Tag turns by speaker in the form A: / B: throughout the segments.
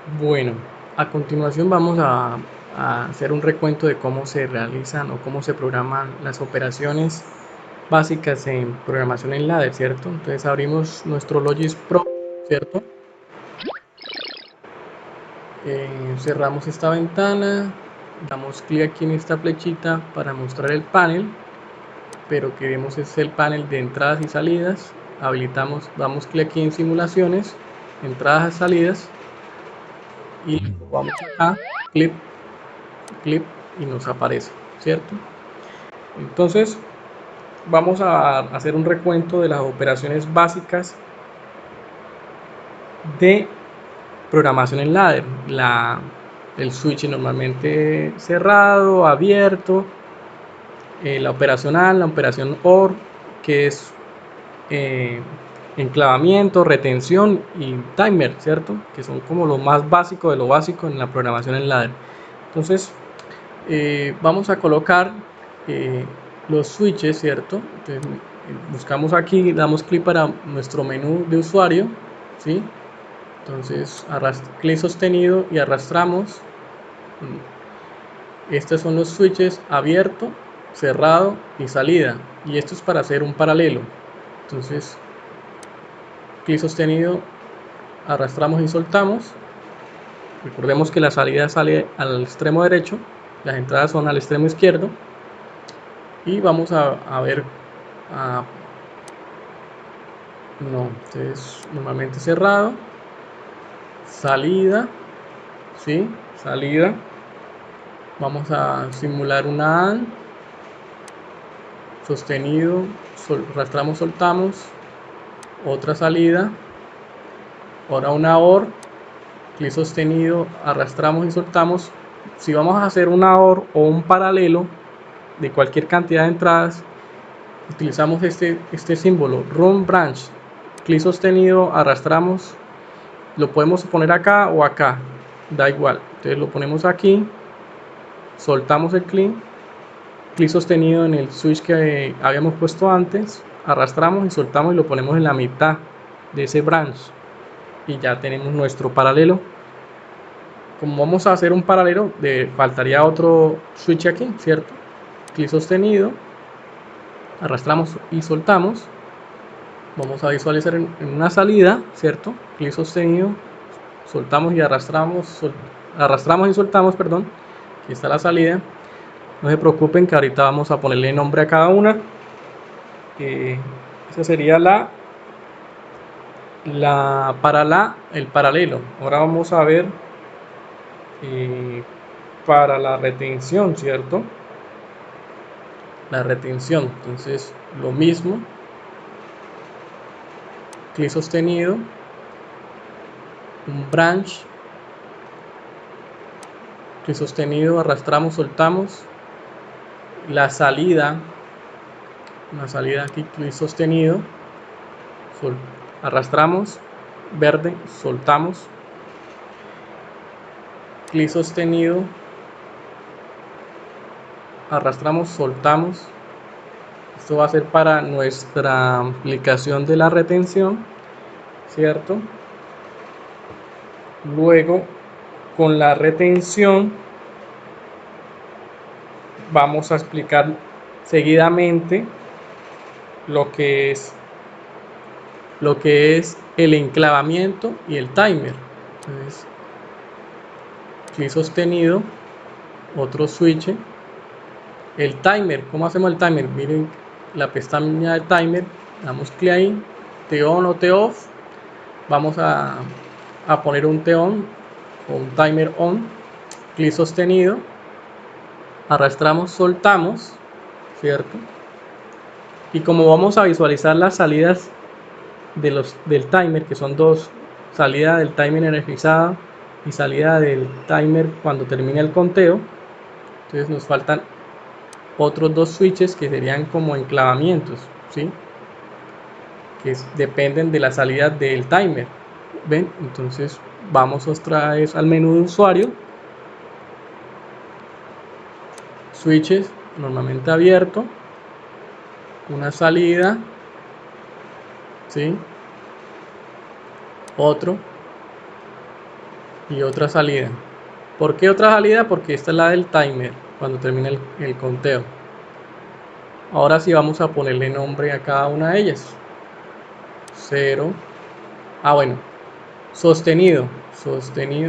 A: Bueno, a continuación vamos a hacer un recuento de cómo se realizan o cómo se programan las operaciones básicas en programación en ladder, ¿cierto? Entonces abrimos nuestro Logis Pro, ¿cierto? Cerramos esta ventana, damos clic aquí en esta flechita para mostrar el panel, pero queremos es el panel de entradas y salidas. Habilitamos, damos clic aquí en simulaciones, entradas y salidas, y vamos acá, clic, clip y nos aparece, ¿cierto? Entonces vamos a hacer un recuento de las operaciones básicas de programación en ladder. El switch normalmente cerrado, abierto, la operación AND, la operación OR, que es eh, enclavamiento, retención y timer, ¿cierto? Que son como lo más básico de lo básico en la programación en ladder. Entonces, vamos a colocar los switches, ¿cierto? Entonces, buscamos aquí, damos clic para nuestro menú de usuario, ¿sí? Entonces, clic sostenido y arrastramos. Estos son los switches abierto, cerrado y salida. Y esto es para hacer un paralelo. Entonces, clic sostenido, arrastramos y soltamos. Recordemos que la salida sale al extremo derecho, las entradas son al extremo izquierdo. Y vamos a ver, no, entonces normalmente cerrado, salida, ¿sí? Salida, vamos a simular una AND, sostenido, arrastramos, soltamos, otra salida, ahora una OR, clic sostenido, arrastramos y soltamos. Si vamos a hacer una OR o un paralelo de cualquier cantidad de entradas, utilizamos este símbolo, Run Branch, clic sostenido, arrastramos, lo podemos poner acá o acá, da igual. Entonces lo ponemos aquí, soltamos el clic, clic sostenido en el switch que habíamos puesto antes, arrastramos y soltamos y lo ponemos en la mitad de ese branch y ya tenemos nuestro paralelo. Como vamos a hacer un paralelo, faltaría otro switch aquí, ¿cierto? Clic sostenido, arrastramos y soltamos. Vamos a visualizar en una salida, ¿cierto? Clic sostenido, soltamos y arrastramos, arrastramos y soltamos, perdón. Aquí está la salida. No se preocupen que ahorita vamos a ponerle nombre a cada una. Esa sería el paralelo. Ahora vamos a ver para la retención, ¿cierto? La retención. Entonces, lo mismo. Clic sostenido, un branch, clic sostenido, arrastramos, soltamos. La salida, una salida aquí, clic sostenido, arrastramos, verde, soltamos, clic sostenido, arrastramos, soltamos. Esto va a ser para nuestra aplicación de la retención, ¿cierto? Luego, con la retención, vamos a explicar seguidamente lo que es el enclavamiento y el timer. Entonces, clic sostenido, otro switch. El timer, ¿cómo hacemos el timer? Miren la pestaña de timer, damos clic ahí, T-on o T-off. Vamos a poner un T-on o un timer on, clic sostenido, arrastramos, soltamos, ¿cierto? Y como vamos a visualizar las salidas del timer, que son dos, salida del timer energizado y salida del timer cuando termine el conteo, entonces nos faltan otros dos switches que serían como enclavamientos, ¿sí? Que dependen de la salida del timer. ¿Ven? Entonces vamos otra vez al menú de usuario, switches normalmente abierto, una salida, ¿sí? Otro, y otra salida. ¿Por qué otra salida? Porque esta es la del timer, cuando termina el conteo. Ahora sí vamos a ponerle nombre a cada una de ellas. 0. Bueno, sostenido,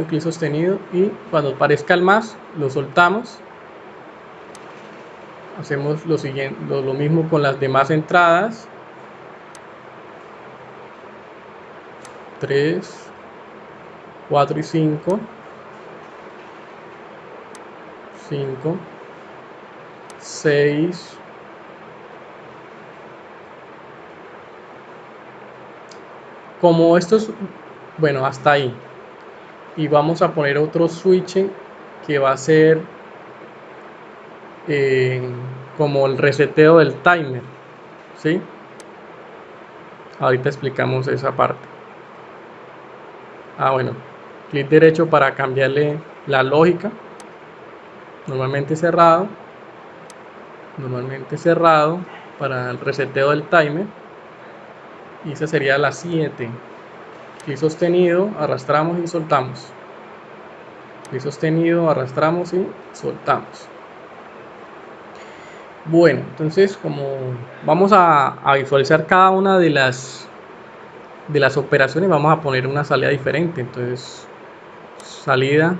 A: clic sostenido, y cuando aparezca el más, lo soltamos. Hacemos lo siguiente, lo mismo con las demás entradas. 3, 4 y 5. 5, 6, como estos, bueno, hasta ahí. Y vamos a poner otro switch que va a ser como el reseteo del timer, ¿sí? Ahorita explicamos esa parte. Bueno, clic derecho para cambiarle la lógica. Normalmente cerrado para el reseteo del timer. Y esa sería la 7. Clic sostenido, arrastramos y soltamos. Clic sostenido, arrastramos y soltamos. Bueno, entonces como vamos a visualizar cada una de las operaciones, vamos a poner una salida diferente. Entonces, salida,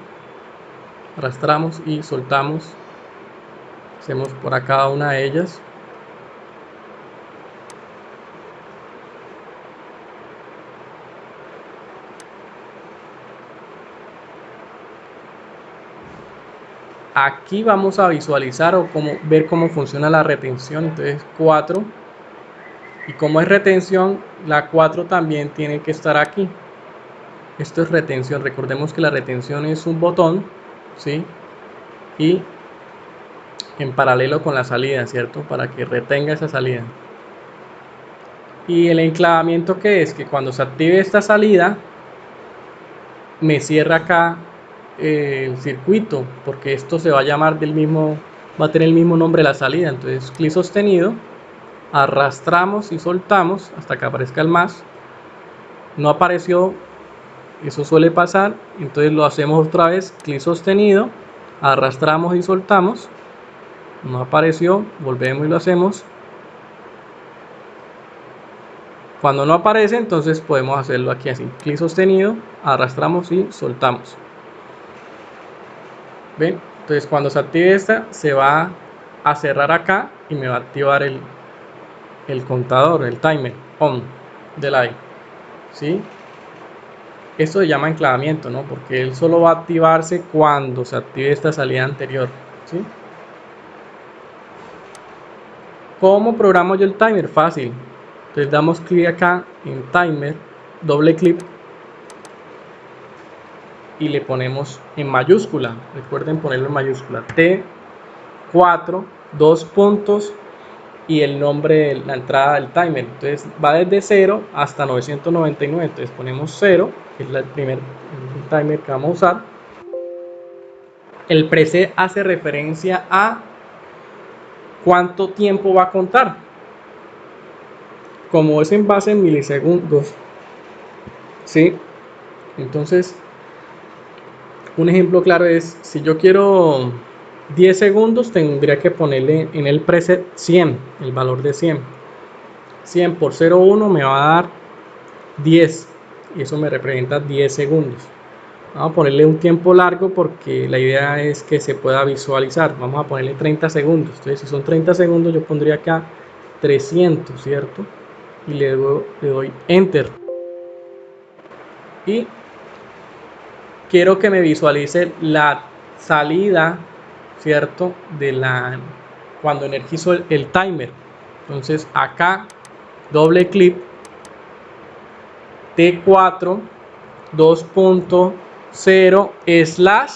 A: arrastramos y soltamos. Hacemos por acá cada una de ellas. Aquí vamos a visualizar o ver cómo funciona la retención. Entonces 4, y como es retención, la 4 también tiene que estar aquí. Esto es retención. Recordemos que la retención es un botón, ¿sí? Y en paralelo con la salida, ¿cierto? Para que retenga esa salida. Y el enclavamiento, que es que cuando se active esta salida, me cierra acá el circuito, porque esto se va a llamar va a tener el mismo nombre de la salida. Entonces, clic sostenido, arrastramos y soltamos hasta que aparezca el más. No apareció, eso suele pasar, entonces lo hacemos otra vez, clic sostenido, arrastramos y soltamos. No apareció, volvemos y lo hacemos. Cuando no aparece, entonces podemos hacerlo aquí así, clic sostenido, arrastramos y soltamos. ¿Ven? Entonces cuando se active esta, se va a cerrar acá y me va a activar el contador, el timer on del aire, ¿sí? Esto se llama enclavamiento, ¿no? Porque él solo va a activarse cuando se active esta salida anterior, ¿sí? ¿Cómo programo yo el timer? Fácil. Entonces damos clic acá en timer, doble clic y le ponemos en mayúscula. Recuerden ponerlo en mayúscula. T4, 2 puntos y el nombre de la entrada del timer. Entonces va desde 0 hasta 999. Entonces ponemos 0, que es el primer timer que vamos a usar. El preset hace referencia a cuánto tiempo va a contar. Como es en base en milisegundos, ¿sí? Entonces, un ejemplo claro es, si yo quiero 10 segundos, tendría que ponerle en el preset 100, el valor de 100. 100 por 0,1 me va a dar 10, y eso me representa 10 segundos. Vamos a ponerle un tiempo largo porque la idea es que se pueda visualizar. Vamos a ponerle 30 segundos. Entonces, si son 30 segundos, yo pondría acá 300, ¿cierto? Y le doy Enter. Y quiero que me visualice la salida, ¿cierto? Cuando energizo el timer. Entonces, acá, doble clic, T4, 2.0 slash,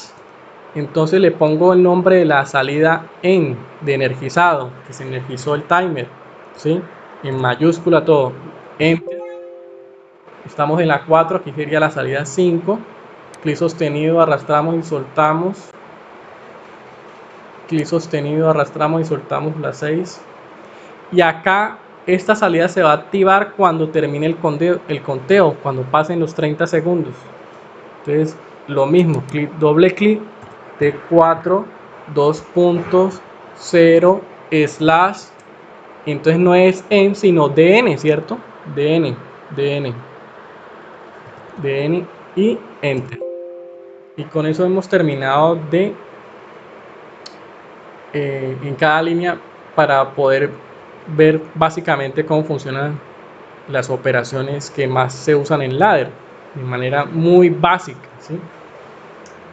A: entonces le pongo el nombre de la salida de energizado, que se energizó el timer, ¿sí? En mayúscula todo, Enter. Estamos en la 4, aquí sería la salida 5, clic sostenido, arrastramos y soltamos, clic sostenido, arrastramos y soltamos la 6, y acá esta salida se va a activar cuando termine el conteo, cuando pasen los 30 segundos. Entonces lo mismo, doble clic, T4, 2.0 slash, entonces no es en sino dn, ¿cierto? dn y enter. Y con eso hemos terminado de en cada línea para poder ver básicamente cómo funcionan las operaciones que más se usan en ladder de manera muy básica, ¿sí?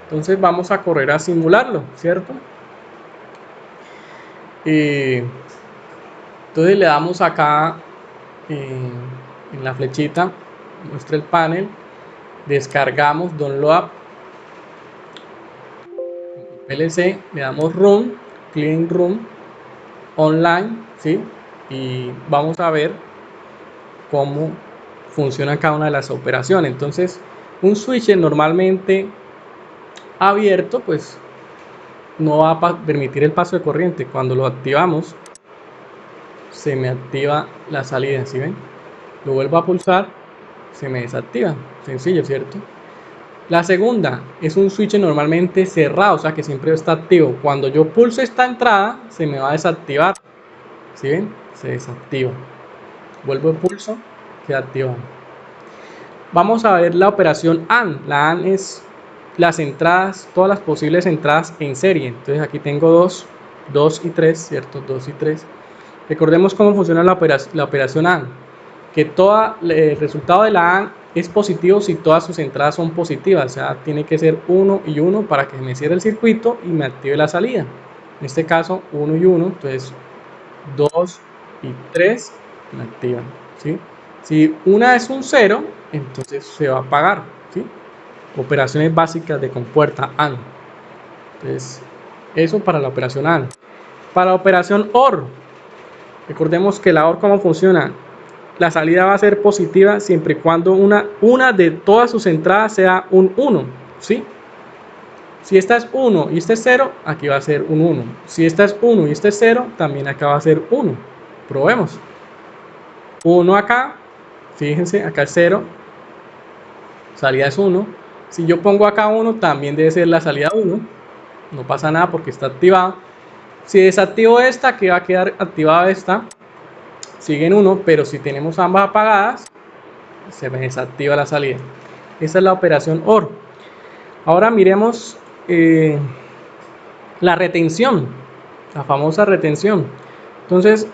A: Entonces vamos a correr a simularlo, ¿cierto? Entonces le damos acá en la flechita, muestra el panel, descargamos Download PLC, le damos Run, Clean Run, Online, ¿sí? Y vamos a ver cómo funciona cada una de las operaciones. Entonces, un switch normalmente abierto, pues no va a permitir el paso de corriente. Cuando lo activamos, se me activa la salida, ¿sí ven? Lo vuelvo a pulsar, se me desactiva. Sencillo, ¿cierto? La segunda es un switch normalmente cerrado, o sea que siempre está activo. Cuando yo pulso esta entrada, se me va a desactivar. ¿Sí ven? Se desactiva. Vuelvo a pulso, queda activado. Vamos a ver la operación AND. La AND es las entradas, todas las posibles entradas en serie. Entonces aquí tengo 2 y 3, ¿cierto? 2 y 3. Recordemos cómo funciona la operación AND. Que todo el resultado de la AND es positivo si todas sus entradas son positivas. O sea, tiene que ser 1 y 1 para que me cierre el circuito y me active la salida. En este caso, 1 y 1. Entonces, 2 y 3 me activan, ¿sí? Si una es un 0, entonces se va a apagar, ¿sí? Operaciones básicas de compuerta AND. Entonces, eso para la operación AND. Para la operación OR, recordemos que la OR, ¿cómo funciona? La salida va a ser positiva siempre y cuando una de todas sus entradas sea un 1, ¿sí? Si esta es 1 y esta es 0, aquí va a ser un 1. Si esta es 1 y esta es 0, también acá va a ser 1. Probemos. 1 acá, fíjense, acá es 0, salida es 1. Si yo pongo acá 1, también debe ser la salida 1. No pasa nada porque está activado. Si desactivo esta, aquí va a quedar activada esta. Sigue en 1, pero si tenemos ambas apagadas, se me desactiva la salida. Esa es la operación OR. Ahora miremos la retención, la famosa retención. Entonces,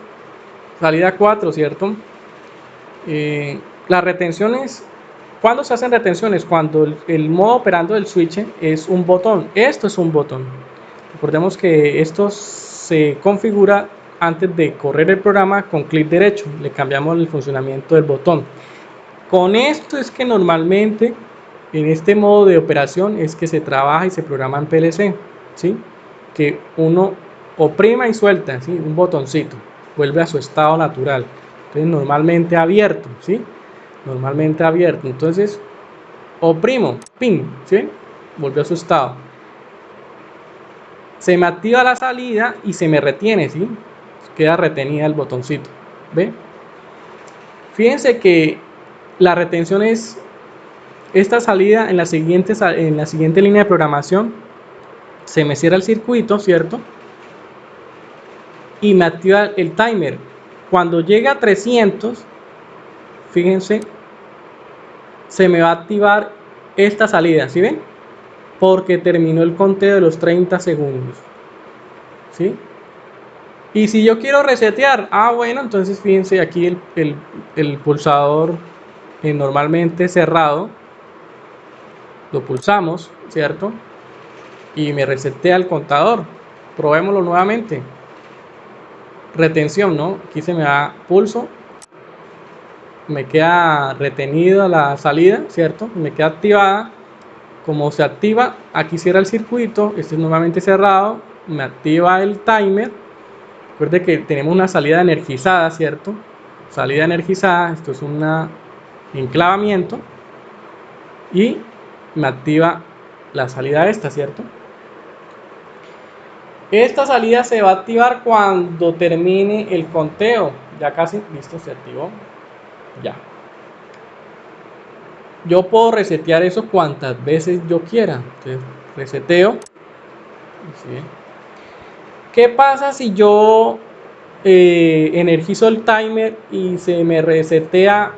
A: salida 4, ¿cierto? Las retenciones, ¿cuándo se hacen retenciones? Cuando el modo operando del switch es un botón. Esto es un botón. Recordemos que esto se configura antes de correr el programa con clic derecho. Le cambiamos el funcionamiento del botón. Con esto es que normalmente en este modo de operación es que se trabaja y se programa en PLC, ¿sí? Que uno oprima y suelta, ¿sí? Un botoncito, vuelve a su estado natural. Entonces normalmente abierto, ¿sí? Normalmente abierto. Entonces oprimo, pin, ¿sí? Volvió a su estado. Se me activa la salida y se me retiene, ¿sí? Queda retenida el botoncito, ¿ve? Fíjense que la retención es esta salida en la siguiente línea de programación. Se me cierra el circuito, ¿cierto? Y me activa el timer. Cuando llega a 300, fíjense, se me va a activar esta salida, ¿sí ven? Porque terminó el conteo de los 30 segundos, ¿sí? Y si yo quiero resetear, bueno, entonces fíjense aquí el pulsador normalmente cerrado, lo pulsamos, ¿cierto? Y me resetea el contador. Probémoslo nuevamente. Retención, ¿no? Aquí se me da pulso, me queda retenida la salida, ¿cierto? Me queda activada. Como se activa, aquí cierra el circuito, este es nuevamente cerrado, me activa el timer. Recuerde que tenemos una salida energizada, ¿cierto? Salida energizada, esto es un enclavamiento y me activa la salida esta, ¿cierto? Esta salida se va a activar cuando termine el conteo. Ya casi, listo, se activó. Ya. yo puedo resetear eso cuantas veces yo quiera. Entonces, reseteo. ¿Sí? ¿Qué pasa si yo energizo el timer y se me resetea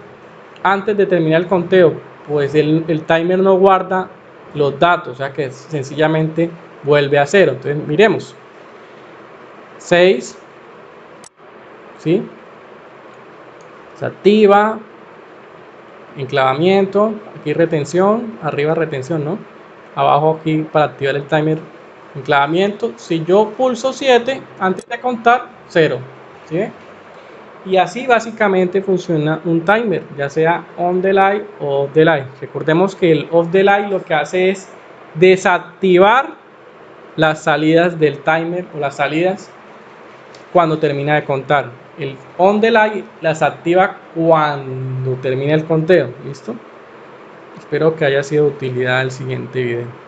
A: antes de terminar el conteo? Pues el timer no guarda los datos, o sea que sencillamente vuelve a cero. Entonces, miremos. 6, ¿sí? Se activa, enclavamiento, aquí retención, arriba retención, ¿no? Abajo aquí para activar el timer, enclavamiento. Si yo pulso 7 antes de contar, 0, ¿sí? Y así básicamente funciona un timer, ya sea on delay o off delay. Recordemos que el off delay lo que hace es desactivar las salidas del timer o las salidas cuando termina de contar. El on delay las activa cuando termina el conteo. ¿Listo? Espero que haya sido de utilidad el siguiente video.